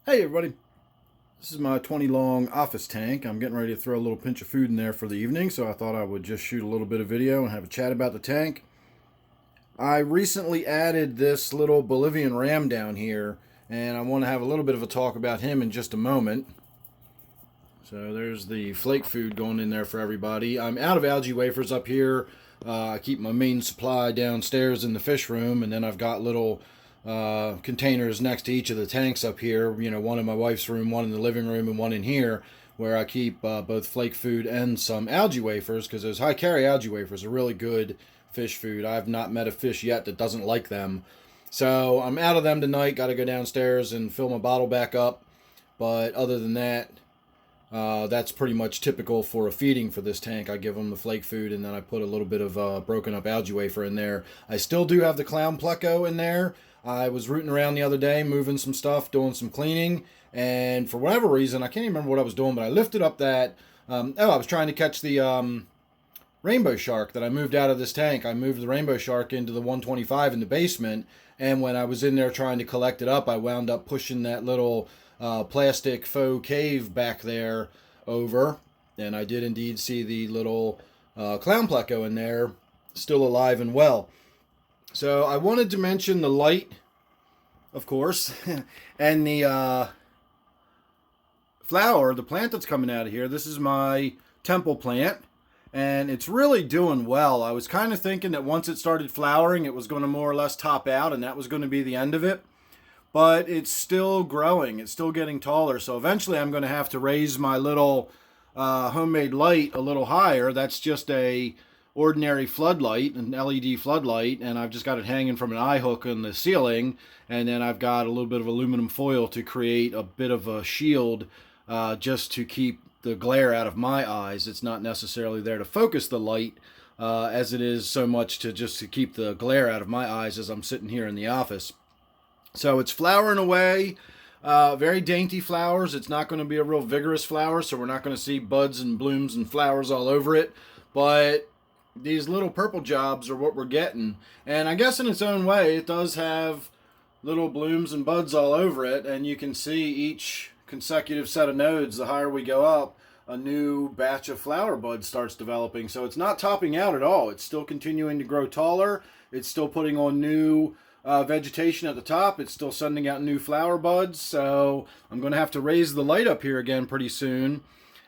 Hey everybody, this is my 20 long office tank. I'm getting ready to throw a little pinch of food in there for the evening, so I thought I would just shoot a little bit of video and have a chat about the tank. I recently added this little Bolivian Ram down here, and I want to have a little bit of a talk about him in just a moment. So there's the flake food going in there for everybody. I'm out of algae wafers up here. I keep my main supply downstairs in the fish room, and then I've got little containers next to each of the tanks up here. You know, one in my wife's room, one in the living room, and one in here, where I keep both flake food and some algae wafers, because those high carry algae wafers are really good fish food. I've not met a fish yet that doesn't like them. So I'm out of them tonight. Got to go downstairs and fill my bottle back up. But other than that, that's pretty much typical for a feeding for this tank. I give them the flake food, and then I put a little bit of broken up algae wafer in there. I still do have the clown pleco in there. I was rooting around the other day, moving some stuff, doing some cleaning, and for whatever reason, I can't even remember what I was doing, but I lifted up that. I was trying to catch the rainbow shark that I moved out of this tank. I moved the rainbow shark into the 125 in the basement, and when I was in there trying to collect it up, I wound up pushing that little plastic faux cave back there over, and I did indeed see the little clown pleco in there, still alive and well. So I wanted to mention the light, of course, and the flower, the plant that's coming out of here. This is my temple plant, and it's really doing well. I was kind of thinking that once it started flowering, it was going to more or less top out, and that was going to be the end of it. But it's still growing. It's still getting taller. So eventually I'm going to have to raise my little homemade light a little higher. That's just a ordinary floodlight, an LED floodlight, and I've just got it hanging from an eye hook on the ceiling, and then I've got a little bit of aluminum foil to create a bit of a shield just to keep the glare out of my eyes. It's not necessarily there to focus the light as it is so much to just to keep the glare out of my eyes as I'm sitting here in the office. So it's flowering away, very dainty flowers. It's not going to be a real vigorous flower, so we're not going to see buds and blooms and flowers all over it, but these little purple jobs are what we're getting. And I guess in its own way, it does have little blooms and buds all over it, and you can see each consecutive set of nodes, the higher we go up, a new batch of flower buds starts developing. So it's not topping out at all. It's still continuing to grow taller. It's still putting on new vegetation at the top. It's still sending out new flower buds. So I'm going to have to raise the light up here again pretty soon.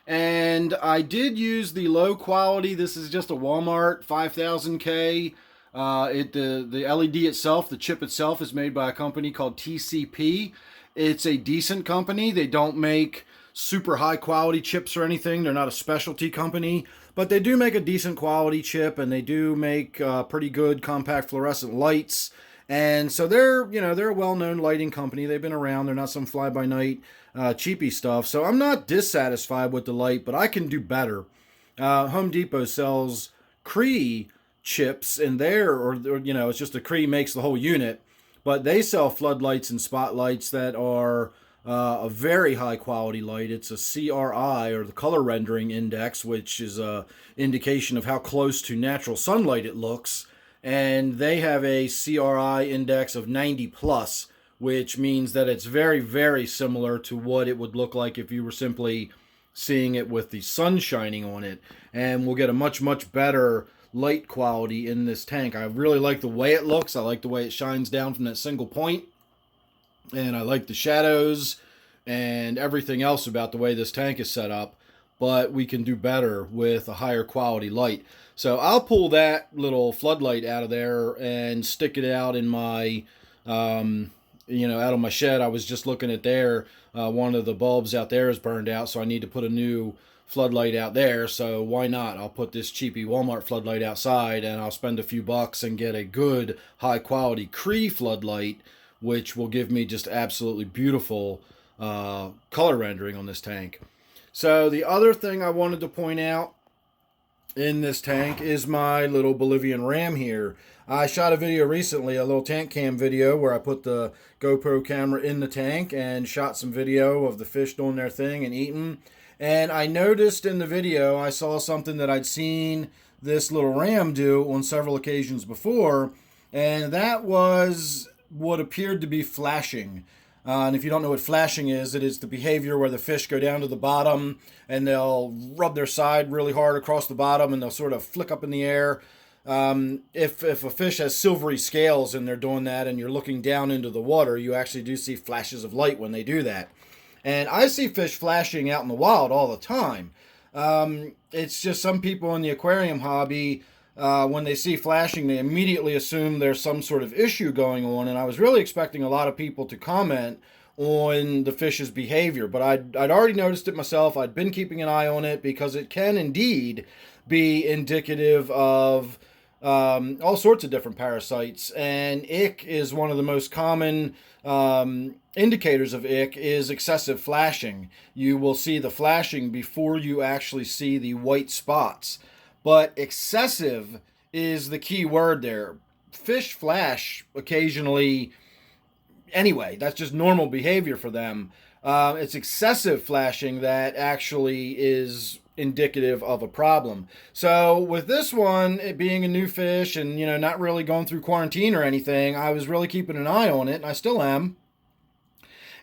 And I did use the low quality. This is just a Walmart 5000K. The LED itself, the chip itself, is made by a company called TCP. It's a decent company. They don't make super high quality chips or anything. They're not a specialty company, but they do make a decent quality chip, and they do make pretty good compact fluorescent lights. And so they're a well-known lighting company. They've been around. They're not some fly-by-night cheapy stuff. So I'm not dissatisfied with the light, but I can do better. Home Depot sells Cree chips in there, or it's just a Cree makes the whole unit, but they sell floodlights and spotlights that are a very high quality light. It's a CRI, or the color rendering index, which is a indication of how close to natural sunlight it looks. And they have a CRI index of 90 plus, which means that it's very, very similar to what it would look like if you were simply seeing it with the sun shining on it. And we'll get a much, much better light quality in this tank. I really like the way it looks. I like the way it shines down from that single point. And I like the shadows and everything else about the way this tank is set up. But we can do better with a higher quality light. So I'll pull that little floodlight out of there and stick it out in my, out of my shed. I was just looking at there. One of the bulbs out there is burned out, so I need to put a new floodlight out there. So why not? I'll put this cheapy Walmart floodlight outside, and I'll spend a few bucks and get a good high quality Cree floodlight, which will give me just absolutely beautiful color rendering on this tank. So the other thing I wanted to point out in this tank is my little Bolivian Ram here. I shot a video recently, a little tank cam video, where I put the GoPro camera in the tank and shot some video of the fish doing their thing and eating. And I noticed in the video, I saw something that I'd seen this little ram do on several occasions before, and that was what appeared to be flashing. And if you don't know what flashing is, it is the behavior where the fish go down to the bottom and they'll rub their side really hard across the bottom and they'll sort of flick up in the air. If a fish has silvery scales and they're doing that and you're looking down into the water, you actually do see flashes of light when they do that. And I see fish flashing out in the wild all the time. It's just some people in the aquarium hobby, when they see flashing, they immediately assume there's some sort of issue going on. And I was really expecting a lot of people to comment on the fish's behavior, but I'd already noticed it myself. I'd been keeping an eye on it because it can indeed be indicative of all sorts of different parasites. And ick is one of the most common indicators of ick is excessive flashing. You will see the flashing before you actually see the white spots. But excessive is the key word there. Fish flash occasionally anyway. That's just normal behavior for them. It's excessive flashing that actually is indicative of a problem. So with this one, it being a new fish and, not really going through quarantine or anything, I was really keeping an eye on it, and I still am.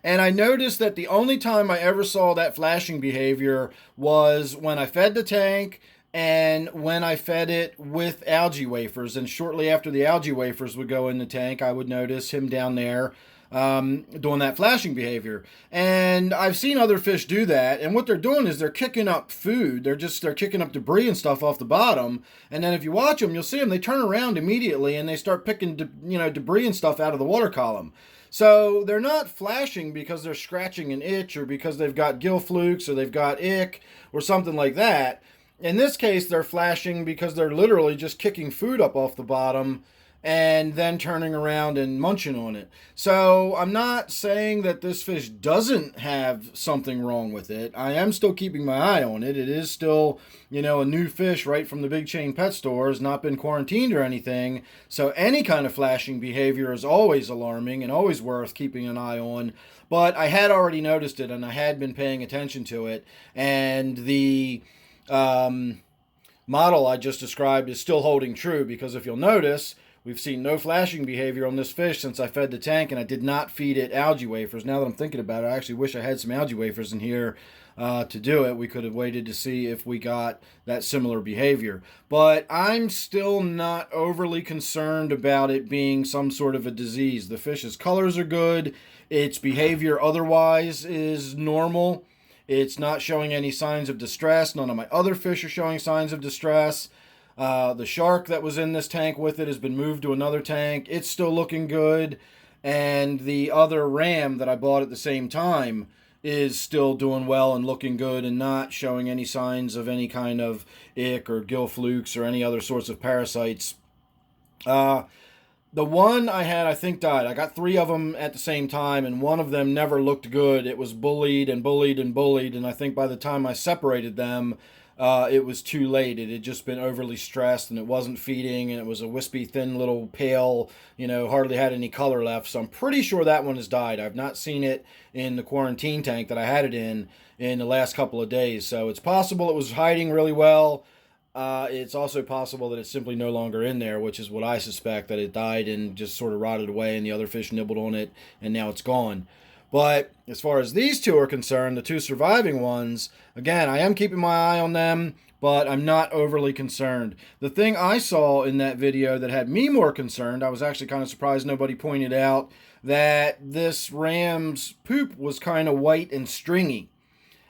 And I noticed that the only time I ever saw that flashing behavior was when I fed the tank and when I fed it with algae wafers. And shortly after the algae wafers would go in the tank, I would notice him down there doing that flashing behavior. And I've seen other fish do that, and what they're doing is they're kicking up food. They're kicking up debris and stuff off the bottom, and then if you watch them, you'll see them, they turn around immediately and they start picking debris and stuff out of the water column. So they're not flashing because they're scratching an itch or because they've got gill flukes or they've got ick or something like that. In this case, they're flashing because they're literally just kicking food up off the bottom and then turning around and munching on it. So I'm not saying that this fish doesn't have something wrong with it. I am still keeping my eye on it. It is still, a new fish right from the big chain pet store, has not been quarantined or anything. So any kind of flashing behavior is always alarming and always worth keeping an eye on. But I had already noticed it and I had been paying attention to it. And the model I just described is still holding true, because if you'll notice, we've seen no flashing behavior on this fish since I fed the tank, and I did not feed it algae wafers. Now that I'm thinking about it, I actually wish I had some algae wafers in here to do it. We could have waited to see if we got that similar behavior. But I'm still not overly concerned about it being some sort of a disease. The fish's colors are good. Its behavior otherwise is normal. It's not showing any signs of distress. None of my other fish are showing signs of distress. The shark that was in this tank with it has been moved to another tank. It's still looking good. And the other ram that I bought at the same time is still doing well and looking good and not showing any signs of any kind of ick or gill flukes or any other sorts of parasites. The one I had, I think, died. I got 3 of them at the same time, and one of them never looked good. It was bullied and bullied and bullied, and I think by the time I separated them, it was too late. It had just been overly stressed, and it wasn't feeding, and it was a wispy, thin little pale, hardly had any color left. So I'm pretty sure that one has died. I've not seen it in the quarantine tank that I had it in the last couple of days. So it's possible it was hiding really well. It's also possible that it's simply no longer in there, which is what I suspect, that it died and just sort of rotted away and the other fish nibbled on it and now it's gone. But as far as these 2 are concerned, the 2 surviving ones, again, I am keeping my eye on them, but I'm not overly concerned. The thing I saw in that video that had me more concerned, I was actually kind of surprised nobody pointed out, that this ram's poop was kind of white and stringy.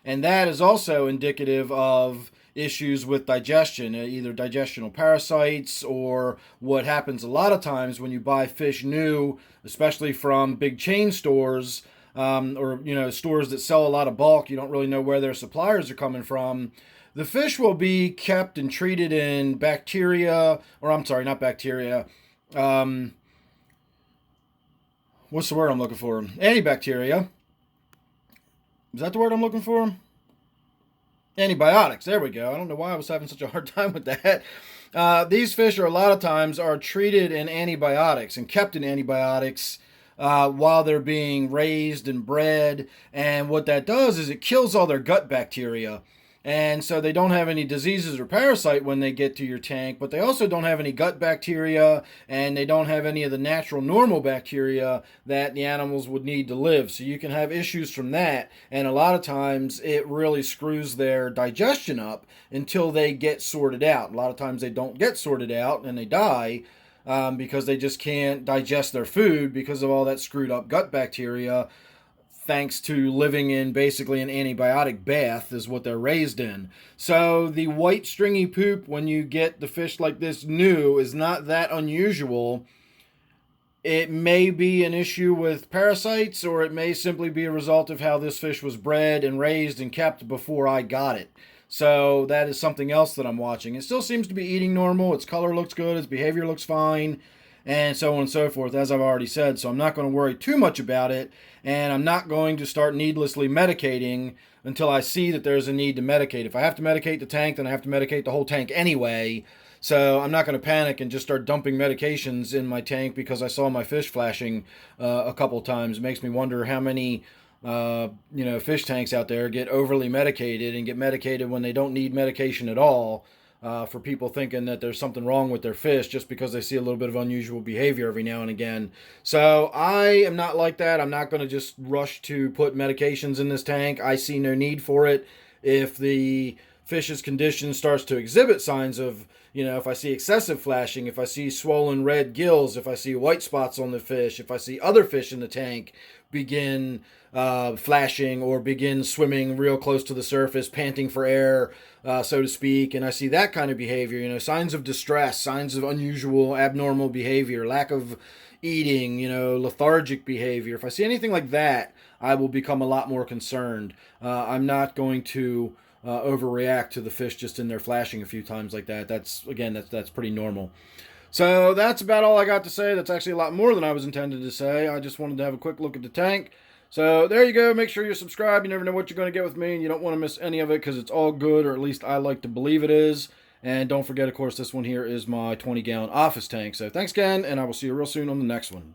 And that is also indicative of issues with digestion, either digestional parasites or what happens a lot of times when you buy fish new, especially from big chain stores, or stores that sell a lot of bulk. You don't really know where their suppliers are coming from. The fish will be kept and treated in bacteria, or I'm sorry, not bacteria. What's the word I'm looking for? Antibacteria. Is that the word I'm looking for? Antibiotics. There we go. I don't know why I was having such a hard time with that. These fish are a lot of times are treated in antibiotics and kept in antibiotics while they're being raised and bred. And what that does is it kills all their gut bacteria. And so they don't have any diseases or parasite when they get to your tank, but they also don't have any gut bacteria, and they don't have any of the natural normal bacteria that the animals would need to live. So you can have issues from that, and a lot of times it really screws their digestion up until they get sorted out. A lot of times they don't get sorted out and they die because they just can't digest their food because of all that screwed up gut bacteria, thanks to living in basically an antibiotic bath is what they're raised in. So the white stringy poop when you get the fish like this new is not that unusual. It may be an issue with parasites, or it may simply be a result of how this fish was bred and raised and kept before I got it. So that is something else that I'm watching. It still seems to be eating normal. Its color looks good. Its behavior looks fine, and so on and so forth, as I've already said. So I'm not going to worry too much about it, and I'm not going to start needlessly medicating until I see that there's a need to medicate. If I have to medicate the tank, then I have to medicate the whole tank anyway. So I'm not going to panic and just start dumping medications in my tank because I saw my fish flashing a couple times. It makes me wonder how many fish tanks out there get overly medicated and get medicated when they don't need medication at all, for people thinking that there's something wrong with their fish just because they see a little bit of unusual behavior every now and again. So I am not like that. I'm not going to just rush to put medications in this tank. I see no need for it. If the fish's condition starts to exhibit signs of, if I see excessive flashing, if I see swollen red gills, if I see white spots on the fish, if I see other fish in the tank begin flashing or begin swimming real close to the surface, panting for air, so to speak, and I see that kind of behavior, signs of distress, signs of unusual, abnormal behavior, lack of eating, lethargic behavior. If I see anything like that, I will become a lot more concerned. I'm not going to overreact to the fish just in there flashing a few times like that. That's pretty normal. So that's about all I got to say. That's actually a lot more than I was intended to say. I just wanted to have a quick look at the tank. So there you go. Make sure you're subscribed. You never know what you're going to get with me, and you don't want to miss any of it because it's all good, or at least I like to believe it is. And don't forget, of course, this one here is my 20-gallon office tank. So thanks again, and I will see you real soon on the next one.